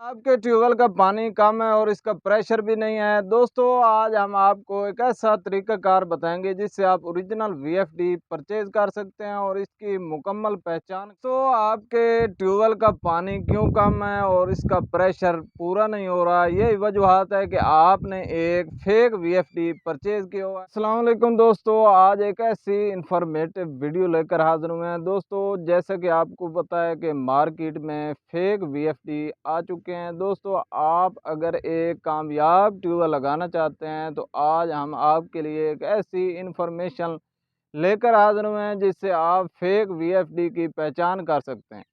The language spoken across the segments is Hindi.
आपके ट्यूबवेल का पानी कम है और इसका प्रेशर भी नहीं है। दोस्तों आज हम आपको एक ऐसा तरीकाकार बताएंगे जिससे आप ओरिजिनल वीएफडी परचेज कर सकते हैं और इसकी मुकम्मल पहचान। तो आपके ट्यूबवेल का पानी क्यों कम है और इसका प्रेशर पूरा नहीं हो रहा, यही वजूहत है कि आपने एक फेक वीएफडी परचेज किया हुआ है। अस्सलाम वालेकुम दोस्तों, आज एक ऐसी इंफॉर्मेटिव वीडियो लेकर हाजिर हुए हैं। दोस्तों जैसा कि आपको पता है कि मार्केट में फेक वीएफडी आ चुके हैं। दोस्तों आप अगर एक कामयाब ट्यूबवेल लगाना चाहते हैं तो आज हम आपके लिए एक ऐसी इंफॉर्मेशन लेकर हाजिर हुए हैं जिससे आप फेक वीएफडी की पहचान कर सकते हैं।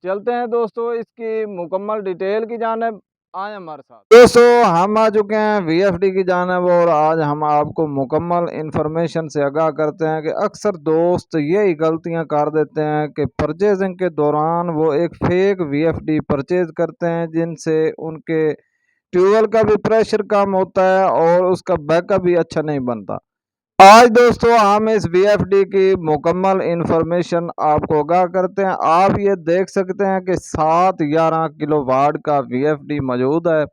चलते हैं दोस्तों इसकी मुकम्मल डिटेल की जानिब, आए हमारे साथ। दोस्तों हम आ चुके हैं वीएफडी की जानिब और आज हम आपको मुकम्मल इंफॉर्मेशन से आगाह करते हैं कि अक्सर दोस्त यही गलतियां कर देते हैं कि परचेजिंग के दौरान वो एक फेक वीएफडी परचेज करते हैं जिनसे उनके ट्यूबवेल का भी प्रेशर कम होता है और उसका बैकअप भी अच्छा नहीं बनता। आज दोस्तों हम इस वीएफडी की मुकम्मल इंफॉर्मेशन आपको आगाह करते हैं। आप ये देख सकते हैं कि 711 किलो वाट का वीएफडी मौजूद है।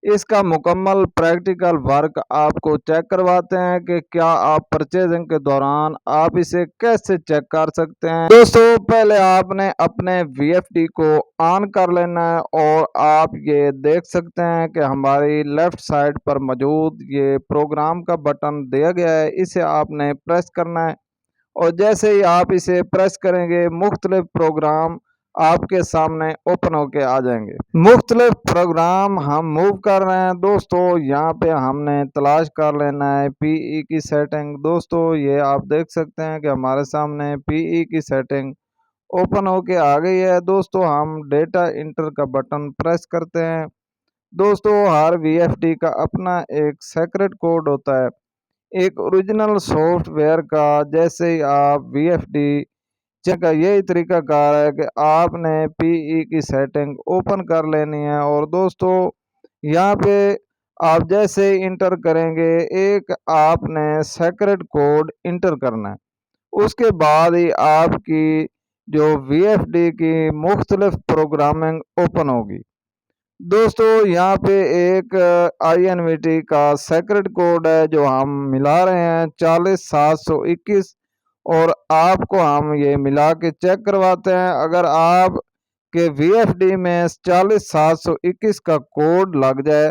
इसका मुकम्मल प्रैक्टिकल वर्क आपको चेक करवाते हैं कि क्या आप परचेजिंग के दौरान आप इसे कैसे चेक कर सकते हैं। दोस्तों पहले आपने अपने वीएफडी को ऑन कर लेना है और आप ये देख सकते हैं कि हमारी लेफ्ट साइड पर मौजूद ये प्रोग्राम का बटन दिया गया है, इसे आपने प्रेस करना है और जैसे ही आप इसे प्रेस करेंगे मुख्तलिफ प्रोग्राम आपके सामने ओपन होके आ जाएंगे। मुख्तलिफ प्रोग्राम हम मूव कर रहे हैं। दोस्तों यहाँ पे हमने तलाश कर लेना है पीई की सेटिंग। दोस्तों ये आप देख सकते हैं कि हमारे सामने पीई की सेटिंग ओपन होके आ गई है। दोस्तों हम डेटा इंटर का बटन प्रेस करते हैं। दोस्तों हर वीएफडी का अपना एक सेक्रेट कोड होता है, एक ओरिजिनल सॉफ्टवेयर का। जैसे ही आप वीएफडी चेक का यही तरीका कार है कि आपने पीई की सेटिंग ओपन कर लेनी है और दोस्तों यहाँ पे आप जैसे ही इंटर करेंगे एक आपने सेक्रेट कोड इंटर करना है। उसके बाद ही आपकी जो वीएफडी की मुख्तलिफ प्रोग्रामिंग ओपन होगी। दोस्तों यहाँ पे एक INVT का सेक्रेट कोड है जो हम मिला रहे हैं 40721 और आपको हम ये मिला के चेक करवाते हैं। अगर आप के वीएफडी में 40721 का कोड लग जाए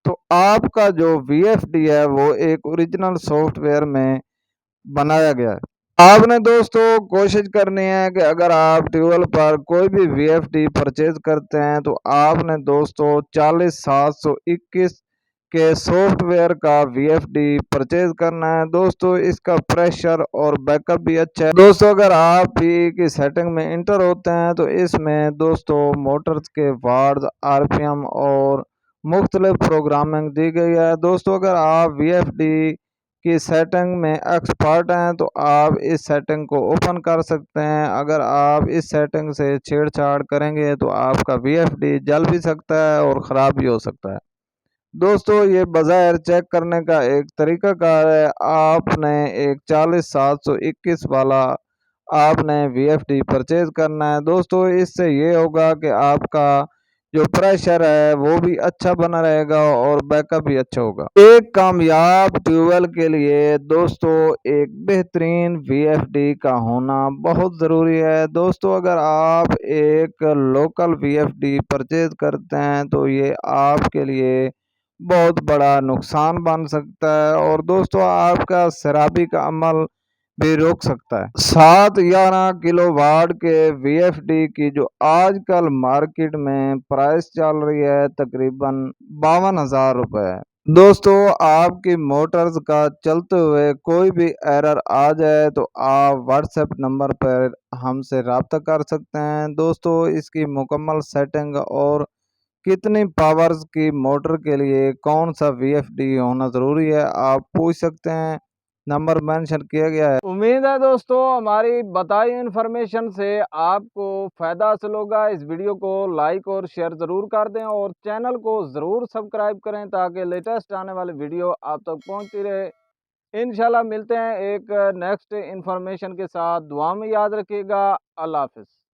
तो आपका जो वीएफडी है वो एक ओरिजिनल सॉफ्टवेयर में बनाया गया है। आपने दोस्तों कोशिश करनी है कि अगर आप ट्यूबवेल पर कोई भी वीएफडी परचेज करते हैं तो आपने दोस्तों 40721 के सॉफ्टवेयर का वीएफडी परचेज करना है। दोस्तों इसका प्रेशर और बैकअप भी अच्छा है। दोस्तों अगर आप पी की सेटिंग में इंटर होते हैं तो इसमें दोस्तों मोटर्स के वाट्स, आरपीएम और मुख्तलिफ प्रोग्रामिंग दी गई है। दोस्तों अगर आप वीएफडी की सेटिंग में एक्सपर्ट हैं तो आप इस सेटिंग को ओपन कर सकते हैं। अगर आप इस सेटिंग से छेड़छाड़ करेंगे तो आपका वीएफडी जल भी सकता है और ख़राब भी हो सकता है। दोस्तों ये बज़ाहिर चेक करने का एक तरीकाकार है। आपने एक 40721 वाला आपने वीएफडी परचेज करना है। दोस्तों इससे ये होगा कि आपका जो प्रेशर है वो भी अच्छा बना रहेगा और बैकअप भी अच्छा होगा। एक कामयाब ट्यूबवेल के लिए दोस्तों एक बेहतरीन वीएफडी का होना बहुत ज़रूरी है। दोस्तों अगर आप एक लोकल वीएफडी परचेज करते हैं तो ये आपके लिए बहुत बड़ा नुकसान बन सकता है और दोस्तों आपका शराबी का अमल भी रोक सकता है। 711 किलो वाट के वीएफडी की जो आजकल मार्केट में प्राइस चल रही है तकरीबन 52,000 रुपये। दोस्तों आपकी मोटर्स का चलते हुए कोई भी एरर आ जाए तो आप व्हाट्सएप नंबर पर हमसे रब्ता कर सकते हैं। दोस्तों इसकी मुकम्मल सेटिंग और कितनी पावर्स की मोटर के लिए कौन सा वीएफडी होना ज़रूरी है आप पूछ सकते हैं, नंबर मेंशन किया गया है। उम्मीद है दोस्तों हमारी बताई इन्फॉर्मेशन से आपको फ़ायदा हासिल होगा। इस वीडियो को लाइक और शेयर ज़रूर कर दें और चैनल को ज़रूर सब्सक्राइब करें ताकि लेटेस्ट आने वाली वीडियो आप तक पहुंचती रहे। इंशाल्लाह मिलते हैं एक नेक्स्ट इन्फॉर्मेशन के साथ। दुआ में याद रखिएगा। अल्लाह हाफिज़।